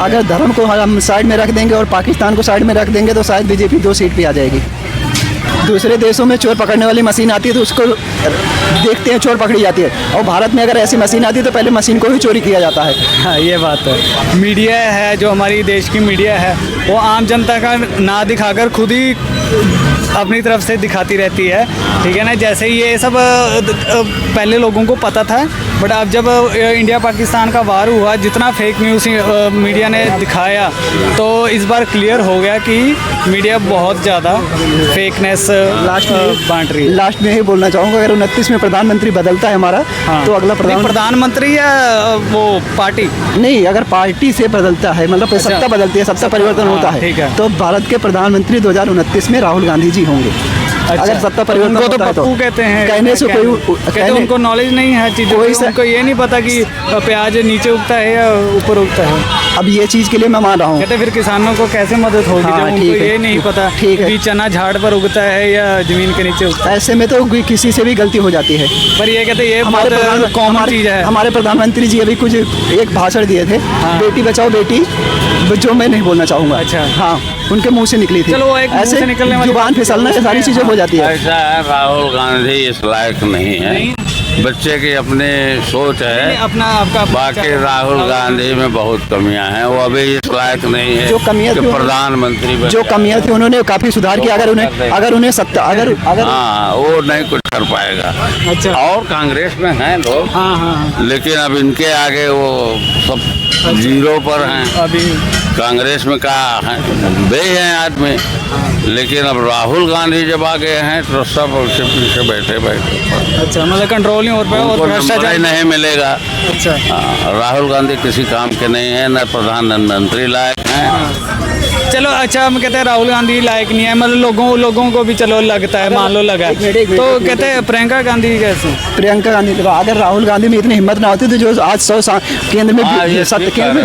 अगर धर्म को हम साइड में रख देंगे और पाकिस्तान को साइड में रख देंगे तो शायद बीजेपी 2 सीट पे आ जाएगी। दूसरे देशों में चोर पकड़ने वाली मशीन आती है तो उसको देखते हैं चोर पकड़ी जाती है, और भारत में अगर ऐसी मशीन आती है तो पहले मशीन को ही चोरी किया जाता है। हाँ, ये बात है। मीडिया है जो हमारी देश की मीडिया है वो आम जनता का ना दिखाकर खुद ही अपनी तरफ से दिखाती रहती है, ठीक है ना। जैसे ये सब पहले लोगों को पता था, बट अब जब इंडिया पाकिस्तान का वार हुआ, जितना फेक न्यूज़ मीडिया ने दिखाया, तो इस बार क्लियर हो गया कि मीडिया बहुत ज़्यादा फेकनेस बांट रही है। लास्ट में ही बोलना चाहूँगा, अगर 29 में प्रधानमंत्री बदलता है हमारा, हाँ, तो अगला प्रधानमंत्री या वो पार्टी नहीं, अगर पार्टी से बदलता है, मतलब सत्ता बदलती है, सत्ता परिवर्तन होता है, तो भारत के प्रधानमंत्री 2029 में राहुल गांधी जी होंगे। अगर सत्ता परिवर्तन उनको तो पप्पू कहते हैं, कहने से कोई उनको नॉलेज नहीं है चीज़ों की, उनको ये नहीं पता कि प्याज नीचे उगता है या ऊपर उगता है। अब ये चीज़ के लिए मैं मान रहा हूँ, कहते फिर किसानों को कैसे मदद होगी जब उनको ये नहीं पता कि चना झाड़ पर उगता है या जमीन के नीचे उगता है। ऐसे में तो किसी से भी गलती हो जाती है। पर ये कहते ये हमारे कॉमन चीज़ है। हमारे प्रधानमंत्री जी अभी कुछ एक भाषण दिए थे, बेटी बचाओ बेटी, जो मैं नहीं बोलना चाहूँगा। अच्छा, हाँ, उनके मुंह से निकली थी। चलो वो एक ऐसे जुबान फिसलना से सारी चीज़ें हो जाती है। ऐसा है, राहुल गांधी इस लायक नहीं है, बच्चे की अपने सोच है, अपना आपका बाकी राहुल गांधी में बहुत कमियां हैं, वो अभी इस लायक नहीं है जो कमियां थी प्रधानमंत्री, जो कमियां थी उन्होंने काफी सुधार किया। अगर उन्हें सत्ता अगर हाँ, वो नहीं कुछ कर पाएगा। अच्छा, और कांग्रेस में हैं लोग, हाँ, लेकिन अब इनके आगे वो सब जीरो पर हैं। अभी कांग्रेस में क्या है, वे हैं आदमी, लेकिन अब राहुल गांधी जब आ गए हैं तो सब उसके पीछे बैठे। अच्छा, मतलब कंट्रोल नहीं हो पाया और भ्रष्टाचार नहीं मिलेगा। अच्छा, राहुल गांधी किसी काम के नहीं है, न प्रधानमंत्री लायक हैं। चलो अच्छा, हम कहते हैं राहुल गांधी लायक नहीं है, मतलब लोगों को भी चलो लगता है, मान लो लगा, तो कहते हैं प्रियंका गांधी कैसे? प्रियंका गांधी, अगर राहुल गांधी में इतनी हिम्मत ना होती तो जो आज 100 केंद्र में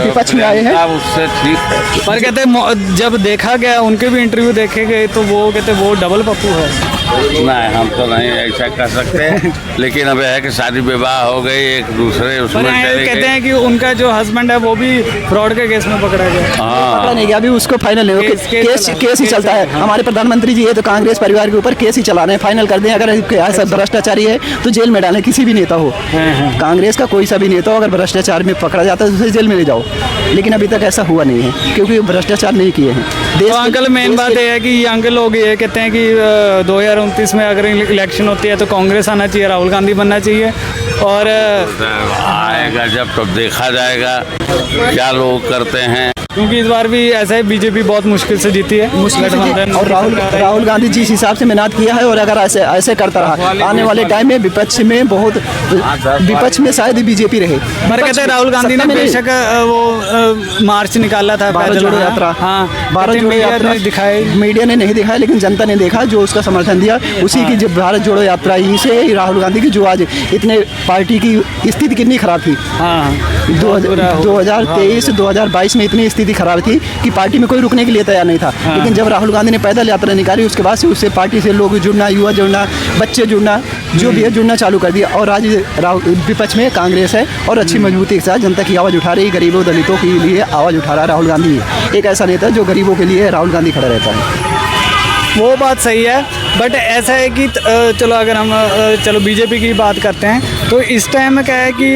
विपक्ष में आए हैं, उससे ठीक है। पर कहते हैं जब देखा गया, उनके भी इंटरव्यू देखे गए, तो वो कहते वो डबल पप्पू है। नहीं, हम तो नहीं ऐसा कर सकते, लेकिन अब है कि शादी विवाह हो गई, एक दूसरे उसमें कहते हैं कि उनका जो हस्बैंड है वो भी फ्रॉड के केस में पकड़ा गया। पकड़ा नहीं गया अभी, उसको फाइनल नहीं, केस ही चलता है। हमारे प्रधानमंत्री जी है तो कांग्रेस परिवार के ऊपर केस ही चला रहे हैं, फाइनल कर दें। अगर ऐसा भ्रष्टाचारी है तो जेल में डालें, किसी भी नेता हो, कांग्रेस का कोई सा भी नेता हो, अगर भ्रष्टाचार में पकड़ा जाता है तो उसे जेल में ले जाओ, लेकिन अभी तक ऐसा हुआ नहीं है क्योंकि भ्रष्टाचार नहीं किए हैं। तो अंकल मेन बात यह है कि अंकल लोग ये कहते हैं कि 2029 में अगर इलेक्शन होती है तो कांग्रेस आना चाहिए, राहुल गांधी बनना चाहिए, और आएगा जब तब देखा जाएगा क्या लोग करते हैं, क्योंकि इस बार भी ऐसा है, बीजेपी बहुत मुश्किल से जीती है। और राहुल गांधी जिस हिसाब से मेहनत किया है, और अगर ऐसे करता रहा आने वाले टाइम में विपक्ष में शायद बीजेपी रहे। पर कहते हैं राहुल गांधी ने बेशक वो मार्च निकाला था, भारत जोड़ो यात्रा, भारत जोड़ो यात्रा दिखाई, मीडिया ने नहीं दिखाया लेकिन जनता ने देखा, जो उसका समर्थन दिया उसी की जब भारत जोड़ो यात्रा ही से राहुल गांधी की, जो आज इतने पार्टी की स्थिति कितनी खराब थी। 2023-2022 में इतनी स्थिति खराब थी कि पार्टी में कोई रुकने के लिए तैयार नहीं था। लेकिन जब राहुल गांधी ने पैदल यात्रा निकाली, उसके बाद से उससे पार्टी से लोग जुड़ना, युवा जुड़ना, बच्चे जुड़ना, जो भी है जुड़ना चालू कर दिया। और आज विपक्ष में कांग्रेस है और अच्छी मजबूती के साथ जनता की आवाज़ उठा रही, गरीबों दलितों के लिए आवाज़ उठा रहा राहुल गांधी है। एक ऐसा नेता जो गरीबों के लिए राहुल गांधी खड़ा रहता है। वो बात सही है, बट ऐसा है कि चलो अगर हम बीजेपी की बात करते हैं तो इस टाइम में क्या है कि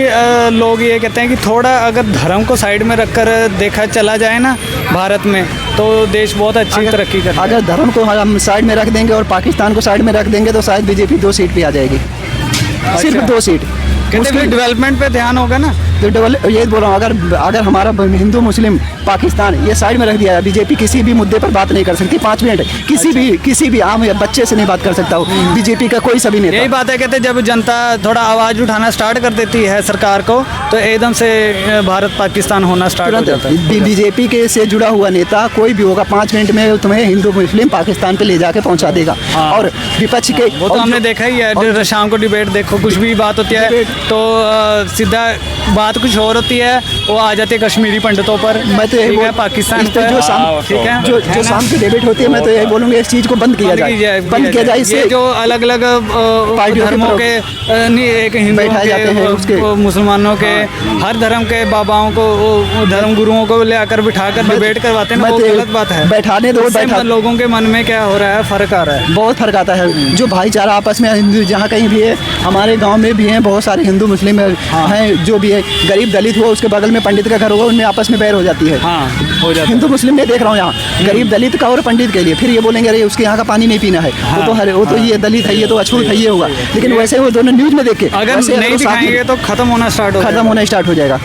लोग ये कहते हैं कि थोड़ा अगर धर्म को साइड में रखकर देखा चला जाए ना भारत में, तो देश बहुत अच्छी तरक्की करेगा। अगर धर्म को हम साइड में रख देंगे और पाकिस्तान को साइड में रख देंगे तो शायद बीजेपी 2 सीट पे आ जाएगी। सिर्फ 2 सीट। कहते डेवलपमेंट पे ध्यान होगा ना, तो ये बोल रहा हूँ, अगर हमारा हिंदू मुस्लिम पाकिस्तान ये साइड में रख दिया है, बीजेपी किसी भी मुद्दे पर बात नहीं कर सकती 5 मिनट, किसी भी आम बच्चे से नहीं बात कर सकता हो बीजेपी का कोई सभी नेता। यही बात है, कहते जब जनता थोड़ा आवाज़ उठाना स्टार्ट कर देती है सरकार को, तो एकदम से भारत पाकिस्तान होना स्टार्ट हो जाता है। बीजेपी के से जुड़ा हुआ नेता कोई भी होगा 5 मिनट में तुम्हें हिंदू मुस्लिम पाकिस्तान पे ले जाके पहुंचा देगा। और विपक्ष के वो तो हमने देखा ही है, शाम को डिबेट देखो, कुछ भी बात होती है तो सीधा बात कुछ और होती है, वो आ जाती है कश्मीरी पंडितों पर, मैं तो यही ठीक है, बोल- पाकिस्तान इस पे पर, जो शाम ठीक है, जो है ना? शाम की डिबेट होती है, मैं तो यही बोलूँगा इस चीज़ को बंद किया जाए, बंद किया जाए। इससे ये जो अलग अलग पार्टियों की धर्मों तरफ के नहीं, एक हिंदुओं बैठाए जाते हैं, उसके- के मुसलमानों के हर धर्म के बाबाओं को, वो धर्म गुरुओं को ले आकर बिठाकर डिबेट करवाते हैं ना, मैं वो तो गलत बात है। बैठाने दो, उससे बैठा लोगों के मन में क्या हो रहा है, फर्क आ रहा है। बहुत फर्क आता है। जो भाईचारा आपस में हिंदू जहाँ कहीं भी है, हमारे गांव में भी हैं बहुत सारे हिंदू मुस्लिम हैं, जो भी है गरीब दलित हुआ उसके बगल में पंडित का घर होगा, उनमें आपस में बैर हो जाती है। हाँ, हो जाता है। हिंदू मुस्लिम में देख रहा हूँ यहाँ गरीब दलित का और पंडित के लिए, फिर ये बोलेंगे अरे उसके यहाँ का पानी नहीं पीना है, वो तो ये दलित है, ये तो अछूत है, ये होगा। लेकिन वैसे वो दोनों न्यूज में देख के अगर वैसे नहीं वो साथ में दिखाएंगे तो खत्म होना स्टार्ट हो खत्म जाएगा। होना स्टार्ट हो जाएगा।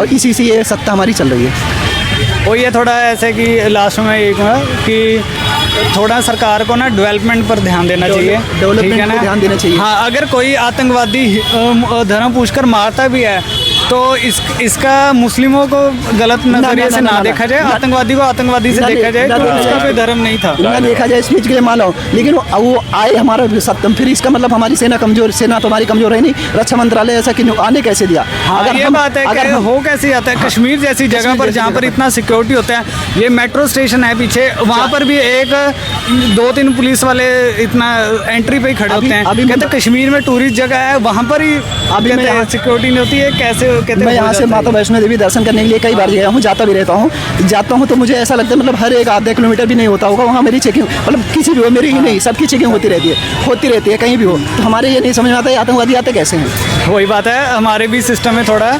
और इसी से ये सत्ता हमारी चल रही है। वो ये थोड़ा ऐसे कि लास्ट में ये कहूँगा कि थोड़ा सरकार को ना डेवलपमेंट पर ध्यान देना चाहिए, डेवलपमेंट ठीक है ना? पे ध्यान देना चाहिए। हाँ, अगर कोई आतंकवादी धर्म पूछकर मारता भी है तो इसका मुस्लिमों को गलत नजरिए से ना देखा जाए, आतंकवादी को आतंकवादी से देखा जाए, तो उसका कोई धर्म नहीं था। ना देखा जाए स्पीच के लिए मान लो, लेकिन वो आए हमारा सत्तम, फिर इसका मतलब हमारी सेना कमजोर, सेना तो हमारी कमजोर है नहीं, रक्षा मंत्रालय ऐसा कि आने कैसे दिया? हाँ, ये बात है कि हो कैसे जाता है कश्मीर जैसी जगह पर जहाँ पर इतना सिक्योरिटी होता है, ये मेट्रो स्टेशन है पीछे, वहाँ पर भी एक 2-3 पुलिस वाले इतना एंट्री पे ही खड़े होते हैं, कहते हैं कश्मीर में टूरिस्ट जगह है, वहाँ पर ही अभी मैं सिक्योरिटी नहीं होती है, कैसे कहते मैं हो यहाँ से जाता है? माता वैष्णो देवी दर्शन करने के लिए कई बार गया हूँ, जाता भी रहता हूँ तो मुझे ऐसा लगता है मतलब हर एक आधा किलोमीटर भी नहीं होता होगा वहाँ मेरी चेकिंग, मतलब किसी भी हो, मेरी ही नहीं सबकी चेकिंग होती रहती है कहीं भी हो। तो हमारे ये नहीं समझ में आता है आतंकवादी आते कैसे हैं। वही बात है, हमारे भी सिस्टम में थोड़ा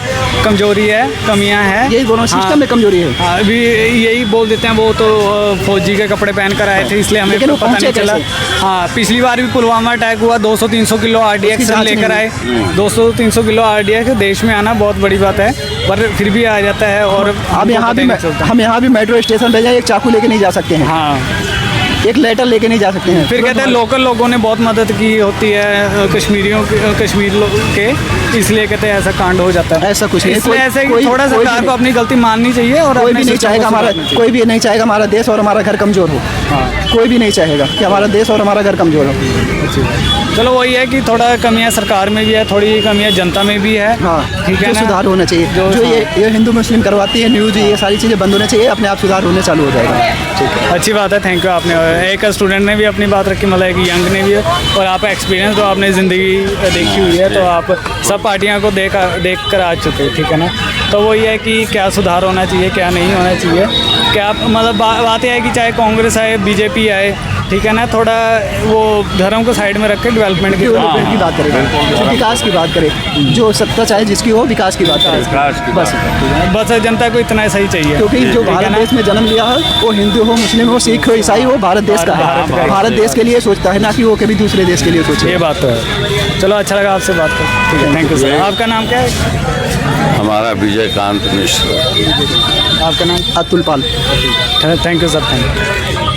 कमजोरी है, कमियां हैं, यही दोनों सिस्टम में कमजोरी है। हाँ, अभी यही बोल देते हैं वो तो फौजी के कपड़े पहन कर आए थे इसलिए हमें लेकिन वो पता नहीं पहुंचे चला। कैसे? हाँ, पिछली बार भी पुलवामा अटैक हुआ, 200-300 किलो RDX उसकी जांच लेकर आए, नहीं 200-300 किलो RDX देश में आना बहुत बड़ी बात है, पर फिर भी आ जाता है। और अब हमको यहाँ पता भी ही नहीं चलता। हम यहाँ भी मेट्रो स्टेशन पे जाए एक चाकू लेके नहीं जा सकते हैं, हाँ, एक लेटर लेके नहीं जा सकते हैं। फिर कहते हैं लोकल लोगों ने बहुत मदद की होती है कश्मीर लोग के, इसलिए कहते हैं ऐसा कांड हो जाता है। ऐसा कुछ नहीं, इसलिए कोई- ऐसे ही कोई- थोड़ा कोई सरकार भी को अपनी गलती माननी चाहिए और कोई अपने भी नहीं system चाहेगा को हमारा, सुधारना चाहिए। कोई भी नहीं चाहेगा हमारा देश और हमारा घर कमजोर हो। कोई भी नहीं चाहेगा कि हमारा देश और हमारा घर कमजोर हो। चलो वही है कि थोड़ा कमियां सरकार में भी है, थोड़ी कमियां जनता में भी है, हाँ, ठीक है जो ना? सुधार होना चाहिए, जो ये हिंदू मुस्लिम करवाती है न्यूज़, ये सारी चीज़ें बंद होनी चाहिए, अपने आप सुधार होने चालू हो जाएगा। ठीक है, अच्छी बात है, थैंक यू। आपने एक स्टूडेंट ने भी अपनी बात रखी, मतलब एक यंग ने भी, और आप एक्सपीरियंस तो आपने ज़िंदगी देखी हुई है, तो आप सब पार्टियां को देख कर आ चुके हैं, ठीक है ना? तो वही है कि क्या सुधार होना चाहिए, क्या नहीं होना चाहिए, क्या मतलब बात यह है कि चाहे कांग्रेस आए, BJP आए, ठीक है ना, थोड़ा वो धर्म को साइड में रख के डेवलपमेंट की डेवलपमेंट की बात करें, विकास की बात करें, जो सत्ता चाहे जिसकी हो, विकास की बात करें बस। बस जनता को इतना सही चाहिए, क्योंकि जो ठीक है भारत ना? देश में जन्म लिया है वो हिंदू हो, मुस्लिम हो, सिख हो, ईसाई हो, भारत देश का है, भारत देश के लिए सोचता है, ना कि वो कभी दूसरे देश के लिए सोचे। ये बात तो है। चलो, अच्छा लगा आपसे बात कर, ठीक है, थैंक यू सर। आपका नाम क्या है? हमारा विजयकांत मिश्र। आपका नाम? Atul Pal. Thank you sir, thank you.